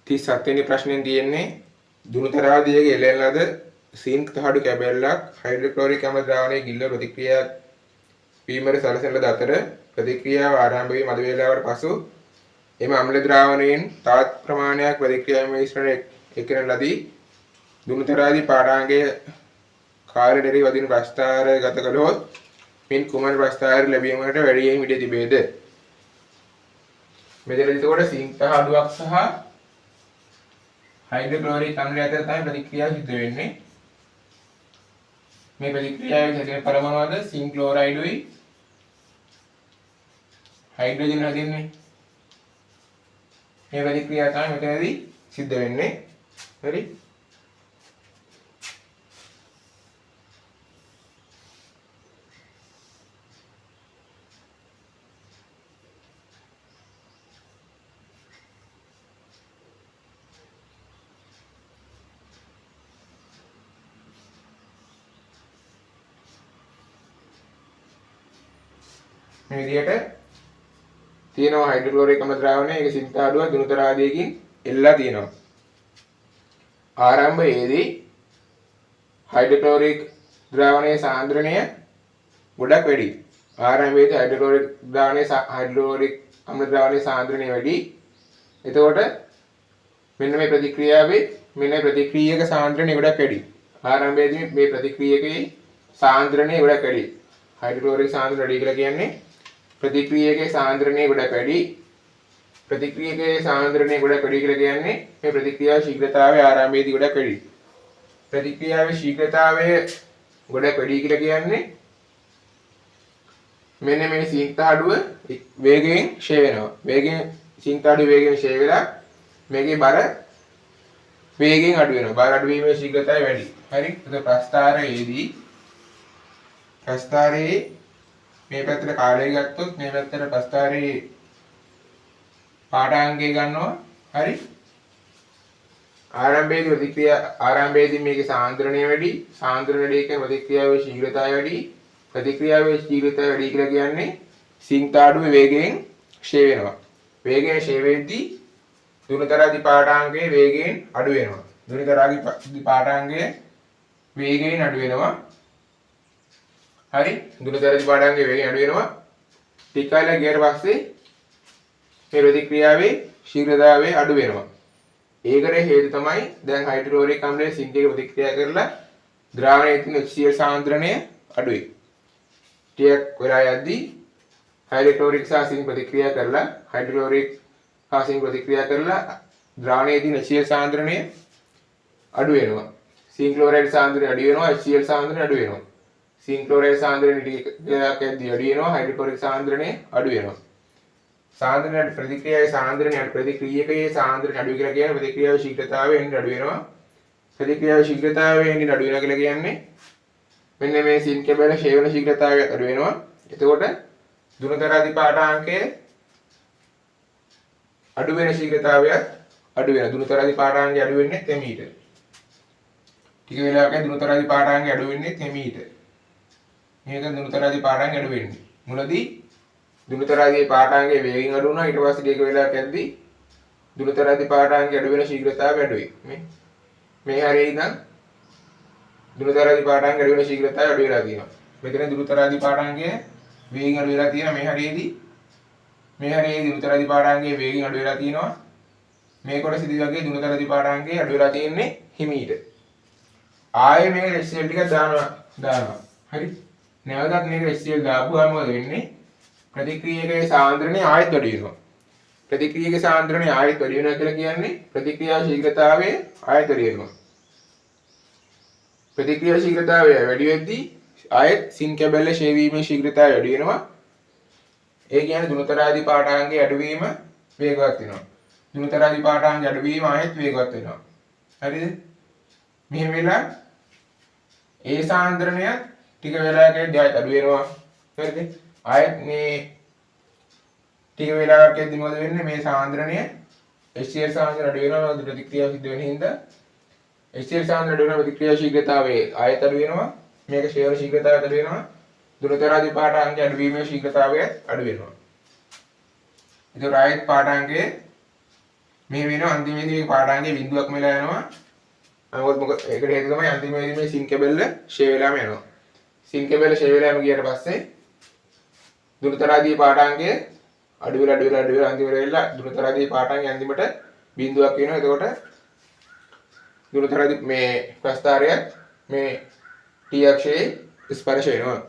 37 වෙනි ප්‍රශ්නෙන් තියෙන්නේ දුනුතරාදියේගේ එළෙන ලද සින්ක් තහඩු කැබැල්ලක් හයිඩ්‍රොක්ලෝරික් අම්ල ද්‍රාවණයේ ගිල්ල ප්‍රතික්‍රියා වීමට සලසන ලද අතර ප්‍රතික්‍රියාව ආරම්භ වී මද වේලාවකට පසු එම අම්ල ද්‍රාවණයෙන් තවත් ප්‍රමාණයක් ප්‍රතික්‍රියා මිශ්‍රණය එකිනෙක ලදී දුනුතරාදී පාඨාංගයේ කාර්ය දෙරි වදින ප්‍රස්ථාරය ගත කළොත් මින් කුමන ප්‍රස්ථාරය ලැබීමකට වැඩියෙන් ඉඩ තිබේද මෙතන එතකොට සින්ක් තහඩුවක් සහ हाइड्रोक्लोरिक अम्ल अतर තමයි ප්‍රතික්‍රියාව සිදු වෙන්නේ මේ ප්‍රතික්‍රියාවේ හැදෙන පරමාණු වල සින්ක් ක්ලෝරයිඩුයි හයිඩ්‍රජන් හැදෙන්නේ මේ ප්‍රතික්‍රියාව තමයි මෙතනදී සිද්ධ වෙන්නේ හරි මේ විදිහට තියෙනවා හයිඩ්‍රොක්ලෝරික් අම්ල ද්‍රාවණය ඒක සින්ක් තහඩුව දුනුතර ආදියකින් එල්ලලා තියෙනවා ආරම්භයේදී හයිඩ්‍රොක්ලෝරික් ද්‍රාවණයේ සාන්ද්‍රණය ගොඩක් වැඩි ආරම්භයේදී හයිඩ්‍රොක්ලෝරික් අම්ල ද්‍රාවණයේ සාන්ද්‍රණය වැඩි එතකොට මෙන්න මේ ප්‍රතික්‍රියාවේ මෙන්න ප්‍රතික්‍රියක සාන්ද්‍රණය ගොඩක් වැඩි ආරම්භයේදී මේ ප්‍රතික්‍රියකේ සාන්ද්‍රණය ගොඩක් වැඩි හයිඩ්‍රොක්ලෝරික් සාන්ද්‍රණය වැඩි කියලා කියන්නේ प्रतिक्रिया सांद्रण्य ගොඩක් වැඩි ප්‍රතික්‍රියකයේ सांद्रण्य ගොඩක් වැඩි කියලා කියන්නේ මේ ප්‍රතික්‍රියාවේ ශීඝ්‍රතාවය ආරම්භයේදී ගොඩක් වැඩි ප්‍රතික්‍රියාවේ ශීඝ්‍රතාවය ගොඩක් වැඩි කියලා කියන්නේ මෙන්න මේ සින්ක් තහඩුව වේගයෙන් ක්ෂය වෙනවා වේගයෙන් සින්ක් තහඩුව වේගයෙන් ක්ෂය වෙලා මේකේ බර වේගයෙන් අඩු වෙනවා බර අඩු වීමේ ශීඝ්‍රතාවය වැඩි හරි ඒක ප්‍රස්ථාරයේ මේ පැත්තට කාලය ගත්තොත් මේ පැත්තට ප්‍රස්ථාරයේ පාඨාංගය ගන්නවා හරි ආරම්භයේදී මේකේ සාන්ද්‍රණය වැඩි සාන්ද්‍රණය වැඩි කියන ප්‍රතික්‍රියාවේ ශීඝ්‍රතාවය වැඩි ප්‍රතික්‍රියාවේ ශීඝ්‍රතාවය වැඩි කියලා කියන්නේ සින්ක් තහඩුවේ වේගයෙන් ක්ෂය වෙනවා වේගයෙන් ක්ෂය වෙද්දී දුනුතරාදී පාඨාංගයේ වේගයෙන් අඩු වෙනවා දුනුතරාදී පාඨාංගයේ වේගයෙන් අඩු වෙනවා හරි දුනුතරාදී පාඨාංගයේ වේගය අඩු වෙනවා ටික කාලයක් ගියාට පස්සේ මේ ප්‍රතික්‍රියාවේ ශීඝ්‍රතාවය අඩු වෙනවා ඒකට හේතු තමයි දැන් හයිඩ්‍රොක්ලෝරික් අම්ලයේ සින්ක් එක ප්‍රතික්‍රියා කරලා ද්‍රාවණයේ තියෙන HCl සාන්ද්‍රණය අඩුයි ටිකක් වෙලා යද්දී හයිඩ්‍රොක්ලෝරික් සහ සින්ක් ප්‍රතික්‍රියා කරලා හයිඩ්‍රොක්ලෝරික් සහ සින්ක් ප්‍රතික්‍රියා කරලා ද්‍රාවණයේ තියෙන HCl සාන්ද්‍රණය අඩු වෙනවා සින්ක් ක්ලෝරයිඩ් සාන්ද්‍රණය අඩු වෙනවා HCl සාන්ද්‍රණය අඩු වෙනවා සින්ක් ක්ලෝරයිඩ් සාන්ද්‍රණය ටිකක් යද්දී අඩු වෙනවා හයිඩ්‍රොක්ලෝරික් සාන්ද්‍රණය අඩු වෙනවා සාන්ද්‍රණය ප්‍රතික්‍රියාවේ සාන්ද්‍රණය ප්‍රතික්‍රියකයේ සාන්ද්‍රණය අඩු කියලා කියන්නේ ප්‍රතික්‍රියාවේ ශීඝ්‍රතාවය එන්න අඩු වෙනවා ප්‍රතික්‍රියාවේ ශීඝ්‍රතාවය එන්න අඩු වෙනවා කියලා කියන්නේ මෙන්න මේ සින්ක් කැබැල්ල ක්ෂය වෙන ශීඝ්‍රතාවය අඩු වෙනවා එතකොට දුනුතරාදී පාඨාංගයේ අඩු වෙන ශීඝ්‍රතාවයත් අඩු වෙනවා දුනුතරාදී පාඨාංගය අඩු වෙන්නේ තෙමීට ටික වෙලාවකින් දුනුතරාදී පාඨාංගය අඩු වෙන්නේ තෙමීට මේක දුනුතරාදී පාඨාංගය අඩු වෙන්නේ මුලදී දුනුතරාදී පාඨාංගයේ වේගයෙන් අඩු වුණා ඊට පස්සේ ටික වෙලාවක් යද්දී දුනුතරාදී පාඨාංගය අඩු වෙන ශීඝ්‍රතාවය අඩු වෙයි මේ හරිය ඉඳන් දුනුතරාදී පාඨාංගය අඩු වෙන ශීඝ්‍රතාවය අඩු වෙලා තියෙනවා මෙතන දුනුතරාදී පාඨාංගය වේගයෙන් අඩු වෙලා තියෙනවා මේ හරියේදී දුනුතරාදී පාඨාංගයේ වේගයෙන් අඩු වෙලා තියෙනවා මේ කොටසදී වගේ දුනුතරාදී පාඨාංගය අඩු වෙලා තියෙන්නේ හිමීට ආයේ මේක HCl ටිකක් දානවා හරි නැවතත් මේක HCl දාපුවාම මොකද වෙන්නේ ප්‍රතික්‍රියකයේ සාන්ද්‍රණය ආයෙත් වැඩි වෙනවා ප්‍රතික්‍රියකයේ සාන්ද්‍රණය ආයෙත් වැඩි වෙනවා කියලා කියන්නේ ප්‍රතික්‍රියා ශීඝ්‍රතාවය ආයෙත් වැඩි වෙනවා ප්‍රතික්‍රියා ශීඝ්‍රතාවය වැඩි වෙද්දී ආයෙත් සින්ක් කැබැල්ලේ ක්ෂය වීමේ ශීඝ්‍රතාවය වැඩි වෙනවා ඒ කියන්නේ දුනුතරාදී පාඨාංගයේ අඩුවීම වේගවත් වෙනවා දුනුතරාදී පාඨාංගයේ අඩුවීම ආයෙත් වේගවත් වෙනවා හරිද මෙහෙම වෙලා ඒ සාන්ද්‍රණය ටික වෙලාවකදී ආයෙත් අඩු වෙනවා හරිද ආයෙත් මේ ටික වෙලාවකදී මොකද වෙන්නේ මේ සාන්ද්‍රණය HCl සාන්ද්‍රණය අඩු වෙනවා ප්‍රතික්‍රියාව සිදු වෙන හින්දා HCl සාන්ද්‍රණය අඩු වෙන ප්‍රතික්‍රියා ශීඝ්‍රතාවය ආයෙත් අඩු වෙනවා මේක ක්ෂය වෙන ශීඝ්‍රතාවය අඩු වෙනවා දුනුතරාදී පාඨාංගයේ අඩු වීමේ ශීඝ්‍රතාවය අඩු වෙනවා ඒක ආයෙත් පාඨාංගයේ මේ වෙනවා අන්තිමේදී මේ පාඩාංගේ බිඳුවක් මෙලා යනවා. මොකද ඒකට හේතුව තමයි අන්තිමේදී මේ සින් කේබල් ෂේ වෙලාම යනවා. සින් කේබල් ෂේ වෙලාම ගියට පස්සේ දුරතරාදී පාඩාංගය අඩු වෙලා අන්තිමට වෙලා දුරතරාදී පාඩාංගය අන්තිමට බිඳුවක් වෙනවා. එතකොට දුරතරාදී මේ ප්‍රස්ථාරයත් මේ t අක්ෂයේ ස්පර්ශ වෙනවා.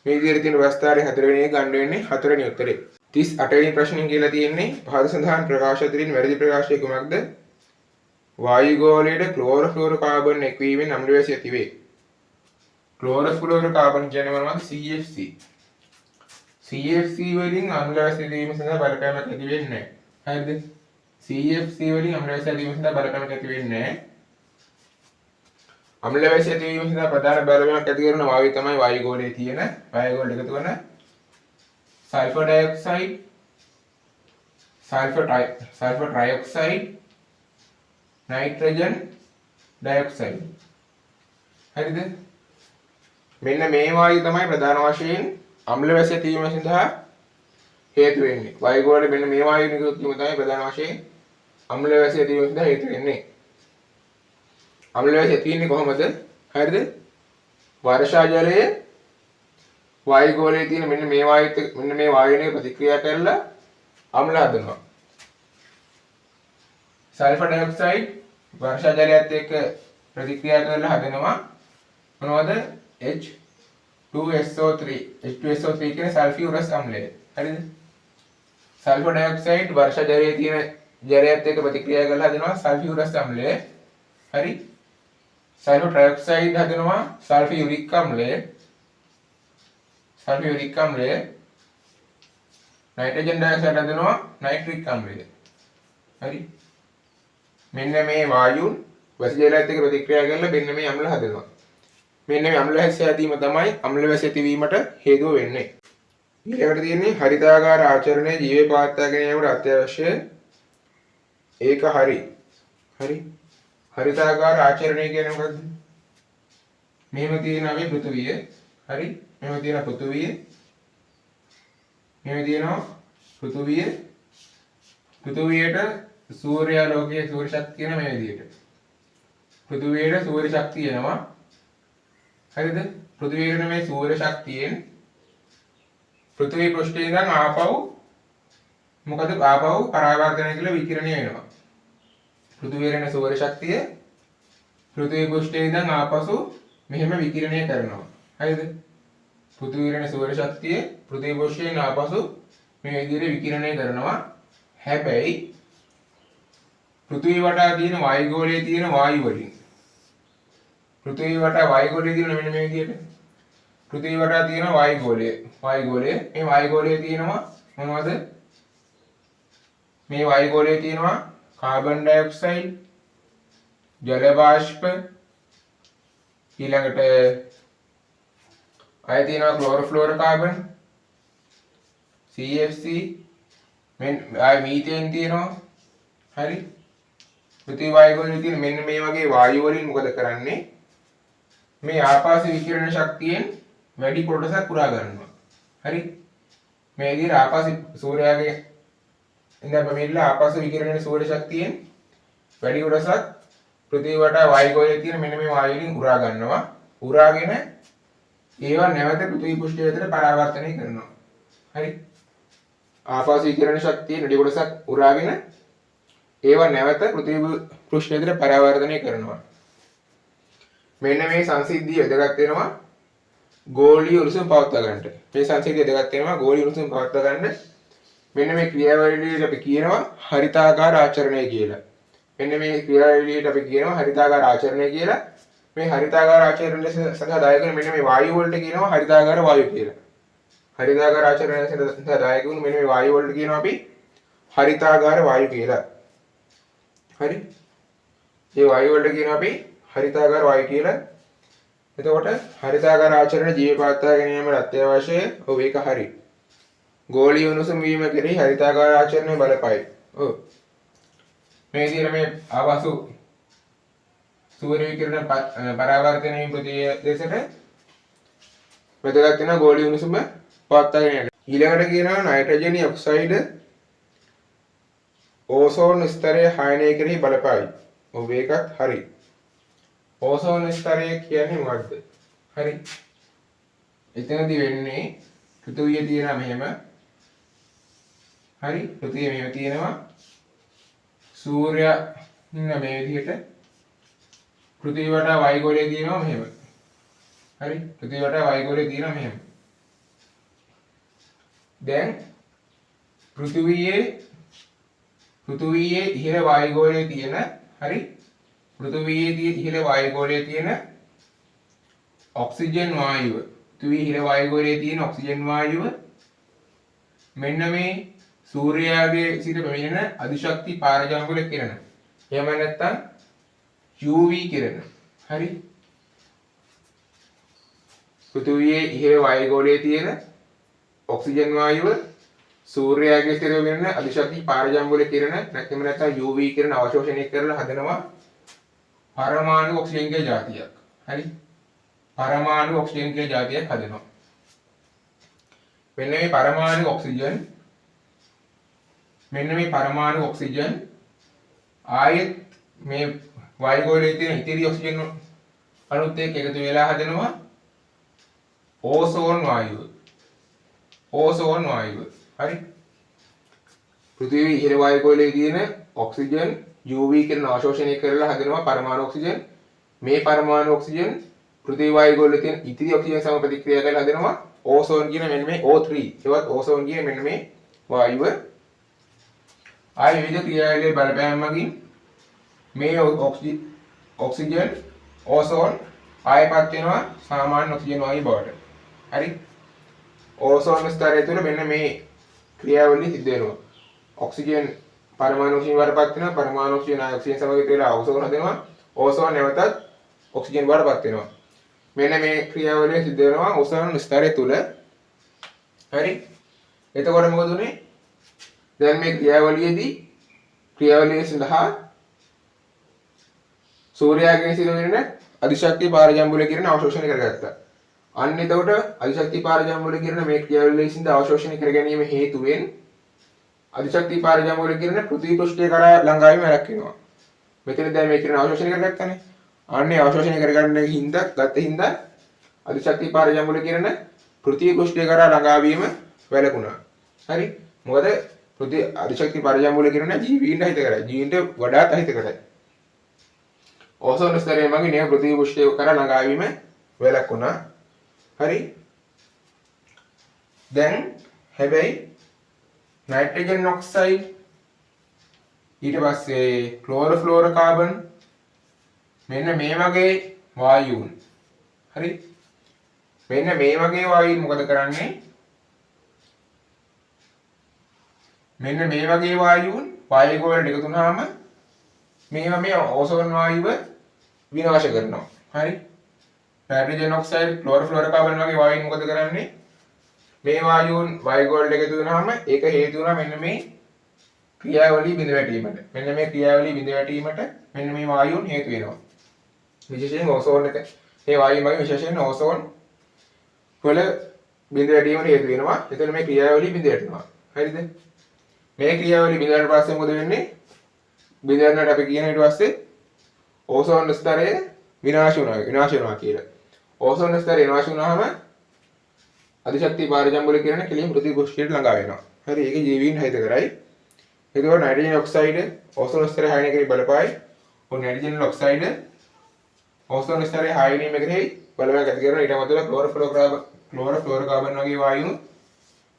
මේ විදිහට තියෙන ප්‍රස්ථාරයේ 4 වෙනි එක ගන්න වෙන්නේ 4 වෙනි උත්තරේ. 38 වෙනි ප්‍රශ්නෙන් කියලා තියෙන්නේ පහත සඳහන් ප්‍රකාශ අතරින් වැරදි ප්‍රකාශය කුමක්ද? වායු ගෝලයේ ක්ලෝරෝෆ්ලෝරෝකාබන් එක්වීමෙන් අම්ල වැසි ඇති වේ. ක්ලෝරෝෆ්ලෝරෝකාබන් කියන්නේ මොනවද? CFC. CFC වලින් අම්ල වැසි ඇතිවීම සඳහා බලපෑමක් ඇති වෙන්නේ නැහැ. හරිද? CFC වලින් අම්ල වැසි ඇතිවීම සඳහා බලපෑමක් ඇති වෙන්නේ නැහැ. අම්ල වැසි ඇතිවීම සඳහා ප්‍රධාන බලපෑමක් ඇති කරන වායුව තමයි වායු ගෝලයේ තියෙන වායු ගෝල එකතු වෙන sulfur dioxide, sulfur trioxide, nitrogen dioxide. හරිද? මෙන්න මේ වායු තමයි ප්‍රධාන වශයෙන් අම්ල වැසි ඇතිවීම සඳහා හේතු වෙන්නේ. වායු ගෝලයේ මෙන්න මේ වායු නිකුත් වීම තමයි ප්‍රධාන වශයෙන් අම්ල වැසි ඇතිවීම සඳහා හේතු වෙන්නේ. අම්ල වැසි ඇති වෙන්නේ කොහොමද? හරිද? වර්ෂා ජලයේ වායු ගෝලයේ තියෙන මෙන්න මේ වායුනේ ප්‍රතික්‍රියා කරලා අම්ල හදනවා. සල්ෆර් ඩයොක්සයිඩ් වර්ෂා ජලයත් එක්ක ප්‍රතික්‍රියා කරලා හදනවා මොනවද? H2SO3. H2SO3 කියන්නේ සල්ෆියුරස් අම්ලය. හරිද? සල්ෆර් ඩයොක්සයිඩ් වර්ෂා ජලයේ තියෙන ජලයත් එක්ක ප්‍රතික්‍රියා කරලා හදනවා සල්ෆියුරස් අම්ලය. හරි? සල්ෆර් ට්‍රයොක්සයිඩ් හදනවා සල්ෆියුරික් අම්ලය. සල්ෆියුරික් අම්ලය. නයිට්‍රජන් ඩයොක්සයිඩ් හදනවා නයිට්‍රික් අම්ලය. හරි? මෙන්න මේ වායුන් වැසි ජලයත් එක්ක ප්‍රතික්‍රියා කරලා මෙන්න මේ අම්ල හදනවා. මෙන්න මේ අම්ල වැසි ඇතිවීම තමයි අම්ල වැසි ඇතිවීමට හේතුව වෙන්නේ. ඊළඟට තියෙන්නේ හරිතාකාර ආචරණයේ ජීවේ පවත්වාගෙන යාමට අත්‍යවශ්‍ය ඒක හරි. හරි? හරිතාකාර ආචරණය කියන්නේ මොකද්ද? මෙහෙම තියෙන අපි පෘථුවිය. හරි? මෙහෙම තියෙන පෘථුවිය. මෙහෙම තියෙනවා පෘථුවිය. පෘථුවියට සූර්යාලෝකයේ සූර්ය ශක්තිය එන මේ විදිහට. පෘථුවියට සූර්ය ශක්තිය එනවා. හරිද? පෘථුවියට මේ සූර්ය ශක්තියෙන් පෘථිවි පෘෂ්ඨයේ ඉඳන් ආපහු මොකද ආපහු පරාවර්තනය කියලා විකිරණය වෙනවා. පෘථිවියේ එන සූර්ය ශක්තිය පෘථිවි පෘෂ්ඨයේ ඉඳන් ආපසු මෙහෙම විකිරණය කරනවා. හරිද? පෘථිවියේ එන සූර්ය ශක්තිය පෘථිවි පෘෂ්ඨයෙන් ආපසු මේ විදිහට විකිරණය කරනවා. හැබැයි පෘථිවි වටා තියෙන වායු ගෝලයේ තියෙන වායු වලින් පෘථිවි වටා වායු ගෝලයේ තියෙන මෙන්න මේ විදිහට පෘථිවි වටා තියෙන වායු ගෝලය මේ වායු ගෝලයේ තියෙනවා මොනවද? මේ වායු ගෝලයේ තියෙනවා කාබන් ඩයොක්සයිඩ්, ජල වාෂ්ප, ඊළඟට ආය තියෙනවා ක්ලෝරෝෆ්ලෝරෝකාබන්, CFC, ආය මීතේන් තියෙනවා. හරි? පෘථිවි වායු ගෝලයේ තියෙන මෙන්න මේ වගේ වායු වලින් මොකද කරන්නේ? මේ ආපාස විකිරණ ශක්තියෙන් වැඩි කොටසක් පුරා ගන්නවා. හරි? මේ විදිහට ආපාස සූර්යාගේ ඉඳන් බැමිලා ආපාස විකිරණයේ සූර්ය ශක්තියෙන් වැඩි කොටසක් පෘථිවි වටා වායු ගෝලයේ තියෙන මෙන්න මේ වායු වලින් උරා ගන්නවා. උරාගෙන ඒවා නැවත පෘථිවි පෘෂ්ඨය වෙතට පරාවර්තනය කරනවා. හරි? ආපාස විකිරණ ශක්තියෙන් වැඩි කොටසක් උරාගෙන ඒවා නැවත පෘථිවි පෘෂ්ඨය වෙතට පරාවර්තනය කරනවා. මෙන්න මේ සංසිද්ධිය වැදගත් වෙනවා ගෝලීය උණුසුම පවත්වා ගන්නට. මේ සංසිද්ධිය වැදගත් වෙනවා ගෝලීය උණුසුම පවත්වා ගන්න. මෙන්න මේ ක්‍රියාවලියට අපි කියනවා හරිතාකාර ආචරණය කියලා. මෙන්න මේ ක්‍රියාවලියට අපි කියනවා හරිතාකාර ආචරණය කියලා. මේ හරිතාකාර ආචරණය සඳහා දායක වෙන මෙන්න මේ වායු වලට කියනවා හරිතාකාර වායු කියලා. හරිතාකාර ආචරණය සඳහා දායක වුණු මෙන්න මේ වායු වලට කියනවා අපි හරිතාකාර වායු කියලා. හරි? මේ වායු වලට කියනවා අපි හරිතාකාර වායු කියලා. එතකොට හරිතාකාර ආචරණ ජීව පවත්වාගෙන යාමට අත්‍යවශ්‍ය ඔව් ඒක හරි. ගෝලීය උණුසුම වීම කෙරෙහි හරිතාකාර ආචරණය බලපයි. ඔව්. මේ විදිහට මේ ආවසු සූර්ය විකිරණ පරාවර්තනයේ ප්‍රතිදේශයට වැදගත් වෙන ගෝලීය උණුසුම පවත්වාගෙන යන්න. ඊළඟට කියනවා නයිට්‍රජන් ඔක්සයිඩ් ඕසෝන් ස්තරය හායනය කෙරෙහි බලපායි. ඔව් ඒකත් හරි. ඕසෝන් ස්තරය කියන්නේ මොකක්ද? හරි. එතනදී වෙන්නේ පෘථිවිය තියෙනවා මෙහෙම. හරි. පෘථිවිය මෙහෙම තියෙනවා. සූර්යයා ඉන්න මේ විදිහට. පෘථිවිය වටා වයිගෝලය තියෙනවා මෙහෙම. හරි. පෘථිවිය වටා වයිගෝලය තියෙනවා මෙහෙම. දැන් පෘථිවියේ ඉහළ වායුගෝලයේ තියෙන හරි පෘථිවියේ ඉහළ වායුගෝලයේ තියෙන ඔක්සිජන් වායුව පෘථිවියේ ඉහළ වායුගෝලයේ තියෙන ඔක්සිජන් වායුව මෙන්න මේ සූර්යාගේ සිට පැමිණෙන අධිශක්ති පාරජාම්බුල කිරණ. එහෙම නැත්නම් UV කිරණ. හරි. පෘථිවියේ ඉහළ වායුගෝලයේ තියෙන ඔක්සිජන් වායුව සූර්යාගේ සිට පැමිණෙන අධිශක්ති පාරජාම්බුල කිරණ නැත්නම් UV කිරණ අවශෝෂණය කරලා හදනවා පරමාණු ඔක්සිජන්ගේ જાතියක්. හරි. පරමාණු ඔක්සිජන්ගේ જાතියක් හදනවා. මෙන්න මේ පරමාණු ඔක්සිජන් ආයෙත් මේ වායුගෝලයේ තියෙන ඉතිරි ඔක්සිජන් අණුත් එක්ක එකතු වෙලා හදනවා ඕසෝන් වායුව. හරි. පෘථිවියේ ඉහළ වායුගෝලයේ තියෙන ඔක්සිජන් UV කිරණ අවශෝෂණය කරලා හදනවා පරමාණු ඔක්සිජන්. මේ පරමාණු ඔක්සිජන් පෘථිවි වායුගෝලයේ තියෙන ඉතිරි ඔක්සිජන් සමග ප්‍රතික්‍රියා කරලා හදනවා ඕසෝන් කියන මෙන්න මේ O3. ඒවත් ඕසෝන් කියන මෙන්න මේ වායුව. ආයි විවිධ ක්‍රියාවලියේ බලපෑම් මගින් මේ ඔක්සිජන් ඕසෝන් ආයපත් වෙනවා සාමාන්‍ය ඔක්සිජන් වායුව බවට. හරි. ඕසෝන් ස්තරය තුළ මෙන්න මේ ක්‍රියාවලිය සිද්ධ වෙනවා. ඔක්සිජන් පරමාණු ඔක්සිජන් වඩපත් වෙනවා. පරමාණු ඔක්සිජන් ආය ඔක්සිජන් සමග එකතු වෙලා ඕසෝන් හදනවා. ඕසෝන් නැවතත් ඔක්සිජන් වඩපත් වෙනවා. මෙන්න මේ ක්‍රියාවලිය සිද්ධ වෙනවා ඕසෝන් ස්තරය තුළ. හරි. එතකොට මොකද උනේ? දැන් මේ ක්‍රියාවලිය සඳහා සූර්යාගේ සිට වෙන අධිශක්ති පාරජාම්බුල කිරණ අවශෝෂණය කරගත්තා. අන්න එතකොට අධිශක්ති පාරජාම්බුල කිරණ මේ ක්‍රියාවලිය සිඳ අවශෝෂණය කර ගැනීම හේතුවෙන් අධිශක්ති පාරජාම්බුල කිරණ පෘථිවි පෘෂ්ඨය කරා ළඟාවීම වැඩක් වෙනවා. මෙතන දැන් මේ කිරණ අවශෝෂණය කරගත්තානේ. අන්නේ අවශෝෂණය කරගන්න හින්දා අධිශක්ති පාරජාම්බුල කිරණ පෘථිවි පෘෂ්ඨය කරා ළඟාවීම වැළකුණා. හරි. මොකද අධිශක්ති පාරජාම්බුල කිරණ ජීවීන්ට හිතකරයි. ජීවීන්ට වඩාත් හිතකරයි. ඕසෝන් ස්තරය මගින් මේ පෘථිවි පෘෂ්ඨය කරා ළඟාවීම වැළකුණා. හරි. දැන් හැබැයි නයිට්‍රජන් ඔක්සයිඩ් ඊට පස්සේ ක්ලෝරෝෆ්ලෝරෝකාබන් මෙන්න මේ වගේ වායුන්. හරි. මෙන්න මේ වගේ වායුන් මොකද කරන්නේ? මෙන්න මේ වගේ වායුන් වායුගෝලයට එකතු වුනහම මේවා මේ ඕසෝන් වායුව විනාශ කරනවා. හරි. නයිට්‍රජන් ඔක්සයිඩ් ක්ලෝරෝෆ්ලෝරෝකාබන් වගේ වායුන් මොකද කරන්නේ? මේ වායුන් වායුගෝලයට එකතු වෙනවාම ඒක හේතු වෙනවා මෙන්න මේ ක්‍රියාවලිය බිඳ වැටීමට. මෙන්න මේ ක්‍රියාවලිය බිඳ වැටීමට මෙන්න මේ වායුන් හේතු වෙනවා. විශේෂයෙන් ඕසෝන් එක මේ වායුන් වගේ විශේෂයෙන් ඕසෝන් වල බිඳ වැටීමට හේතු වෙනවා. එතන මේ ක්‍රියාවලිය බිඳ වැටෙනවා. හරිද? මේ ක්‍රියාවලිය බිඳ වැටුණාට පස්සේ මොකද වෙන්නේ? බිඳ වැටුණාට අපි කියන ඊට පස්සේ ඕසෝන් ස්තරය විනාශ වෙනවා කියලා. ඕසෝන් ස්තරය විනාශ වුණාම අධිශක්ති පාරජාම්බුල කිරණ කෙලින් පෘථිවි පෘෂ්ඨයට ළඟා වෙනවා. හරි. ඒක ජීවීන් හිත කරයි. එතකොට නයිට්‍රජන් ඔක්සයිඩ් ඕසෝන් ස්තරය හායනය කරේ බලපායි. ඔය නයිට්‍රජන් ඔක්සයිඩ් ඕසෝන් ස්තරය හායනය කරේ බලපෑම් ඇති කරන ඊට අමතරව ක්ලෝරෝෆ්ලෝරෝකාබන් වගේ වායු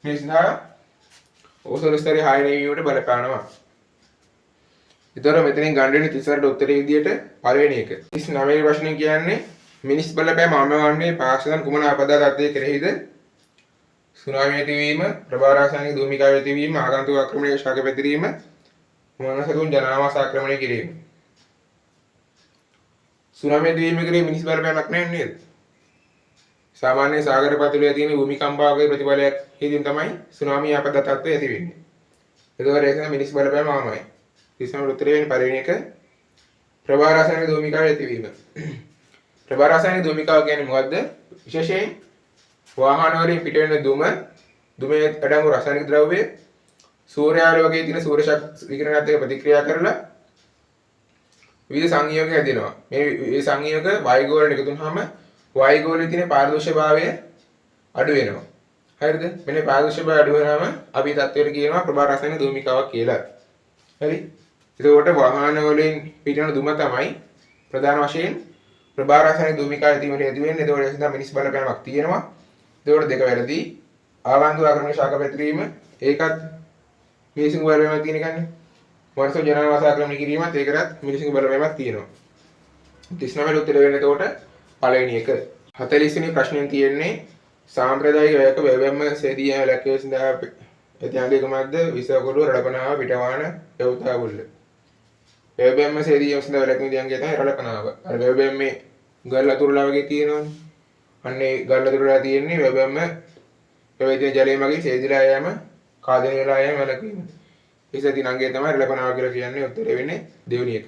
මේ සඳහා ඕසෝන් ස්තරය හායනය වීමට බලපානවා. ඒතර මෙතනින් ගන්න වෙන 38ට උත්තරේ විදියට පළවෙනි එක. 39 වෙනි ප්‍රශ්නේ කියන්නේ මිනිස් බලපෑම අමවන්නේ පාක්ෂිකයන් කුමන ආපදා තත්ත්වයේ කෙරෙහිද? සුනාමි ඇතිවීම, ප්‍රභා රාසායනික ධූමිකාව ඇතිවීම, ආගන්තුක ආක්‍රමණයක ශාක පැතිරීම, මනසතුන් ජනාවාස ආක්‍රමණය කිරීම. සුනාමි ඇතිවීම කෙරෙහි මිනිස් බලපෑමක් නැහැ නේද? සාමාන්‍ය සාගර පතුලේ තියෙන භූමිකම්පාවකේ ප්‍රතිඵලයක් හේතුවෙන් තමයි සුනාමි ආපදා තත්ත්වය ඇති වෙන්නේ. ඒකවල ඒක මිනිස් බලපෑම ආමයි. තිස්සම උත්තරේ වෙන පළවෙනි එක ප්‍රභා රාසායනික ධූමිකාව ඇතිවීම. ප්‍රභා රාසායනික ධූමිකාව කියන්නේ මොකද්ද? විශේෂයෙන් වාහන වලින් පිට වෙන දුමේ අඩංගු රසායනික ද්‍රව්‍ය සූර්යාලෝකයේ තියෙන සූර්ය විකිරණයත් එක්ක ප්‍රතික්‍රියා කරලා විවිධ සංයෝග හැදෙනවා. මේ සංයෝග වායුගෝලයට එකතු වුනහම වායුගෝලයේ තියෙන පාරදර්ශභාවය අඩු වෙනවා. හරිද? මෙන්න පාරදර්ශභාවය අඩු වෙනාම අපි තත්ත්වයට කියනවා ප්‍රභා රසායන ධූමිකාවක් කියලා. හරි? ඒකෝට වාහන වලින් පිටවන දුම තමයි ප්‍රධාන වශයෙන් ප්‍රභා රසායන ධූමිකාවේ තියෙන හේතු වෙන්නේ. ඒකෝට එසිනා මිනිස් බලපෑමක් තියෙනවා. ඒකෝට දෙක වැරදි. ආවන්තු ආක්‍රමණ ශාක පැතිරීම ඒකත් මිනිසුන් බලපෑමක් තියෙන එකනේ. වර්ෂ ජනවාස ආක්‍රමණය කිරීමත් ඒකටත් මිනිසුන් බලපෑමක් තියෙනවා. 39 උත්තර වෙන්නේ එතකොට පළවෙනි එක. 40 වෙනි ප්‍රශ්නෙන් තියෙන්නේ සාම්ප්‍රදායික වැයක වැවැම්ම සේදී ලැක්කේ සඳහා ඇති අංග එකමක්ද විසකොළුව රළපනාව පිටවාන යවුතාවුල්ල. වැවැම්ම සේදී සඳහා ලැක්කේ අංගය තමයි රළපනාව. අර වැවැම්මේ ගල් අතුරුලා වගේ තියෙනවනේ. අන්න ඒ ගල් අතුරුලා තියෙන්නේ වැවැම්ම පැවැදින ජලය මගින් සේදිලා යෑම කාදනය වෙලා යෑම වැළකීම. ඒසති අංගය තමයි රළපනාව කියලා කියන්නේ. උත්තරේ වෙන්නේ දෙවෙනි එක.